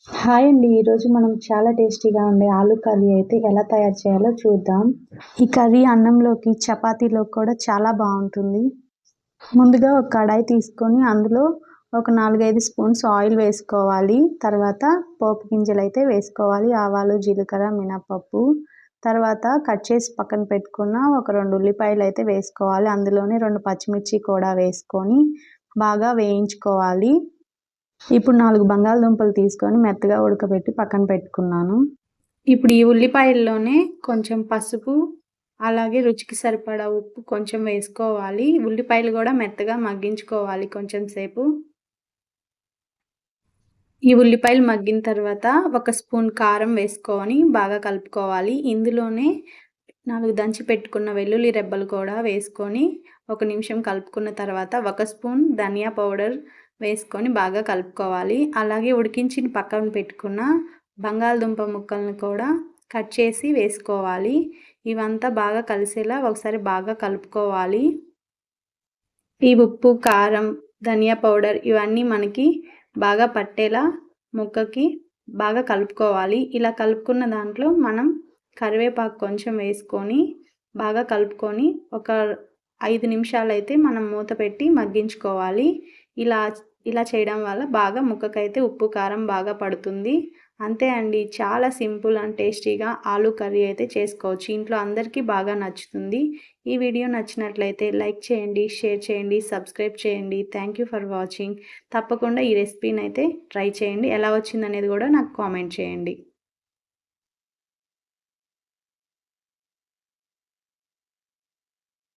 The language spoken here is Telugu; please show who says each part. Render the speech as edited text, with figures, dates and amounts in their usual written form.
Speaker 1: హాయ్ అండి. ఈరోజు మనం చాలా టేస్టీగా ఉండే ఆలు కర్రీ అయితే ఎలా తయారు చేయాలో చూద్దాం. ఈ కర్రీ అన్నంలోకి, చపాతీలోకి కూడా చాలా బావుంటుంది. ముందుగా ఒక కడాయి తీసుకొని అందులో ఒక 4, 5 స్పూన్స్ ఆయిల్ వేసుకోవాలి. తర్వాత పోపు గింజలైతే వేసుకోవాలి. ఆవాలు, జీలకర్ర, మినపప్పు. తర్వాత కట్ చేసి పక్కన పెట్టుకున్న ఒక 2 ఉల్లిపాయలైతే వేసుకోవాలి. అందులోనే 2 పచ్చిమిర్చి కూడా వేసుకొని బాగా వేయించుకోవాలి. ఇప్పుడు 4 బంగాళదుంపలు తీసుకొని మెత్తగా ఉడకబెట్టి పక్కన పెట్టుకున్నాను. ఇప్పుడు ఈ ఉల్లిపాయల్లోనే కొంచెం పసుపు, అలాగే రుచికి సరిపడా ఉప్పు కొంచెం వేసుకోవాలి. ఉల్లిపాయలు కూడా మెత్తగా మగ్గించుకోవాలి కొంచెం సేపు. ఈ ఉల్లిపాయలు మగ్గిన తర్వాత ఒక స్పూన్ కారం వేసుకొని బాగా కలుపుకోవాలి. ఇందులోనే 4 దంచి పెట్టుకున్న వెల్లుల్లి రెబ్బలు కూడా వేసుకొని ఒక నిమిషం కలుపుకున్న తర్వాత ఒక స్పూన్ ధనియా పౌడర్ వేసుకొని బాగా కలుపుకోవాలి. అలాగే ఉడికించి పక్కన పెట్టుకున్న బంగాళదుంప ముక్కలను కూడా కట్ చేసి వేసుకోవాలి. ఇవంతా బాగా కలిసేలా ఒకసారి బాగా కలుపుకోవాలి. ఈ ఉప్పు, కారం, ధనియా పౌడర్ ఇవన్నీ మనకి బాగా పట్టేలా ముక్కకి బాగా కలుపుకోవాలి. ఇలా కలుపుకున్న దాంట్లో మనం కరివేపాకు కొంచెం వేసుకొని బాగా కలుపుకొని ఒక 5 నిమిషాలైతే మనం మూత పెట్టి మగ్గించుకోవాలి. ఇలా చేయడం వల్ల బాగా ముక్కకైతే ఉప్పు, కారం బాగా పడుతుంది. అంతే అండి. చాలా సింపుల్ అండ్ టేస్టీగా ఆలు కర్రీ అయితే చేసుకోవచ్చు. ఇంట్లో అందరికీ బాగా నచ్చుతుంది. ఈ వీడియో నచ్చినట్లయితే లైక్ చేయండి, షేర్ చేయండి, సబ్స్క్రైబ్ చేయండి. Thank you for watching. తప్పకుండా ఈ రెసిపీని అయితే ట్రై చేయండి. ఎలా వచ్చిందనేది కూడా నాకు కామెంట్ చేయండి.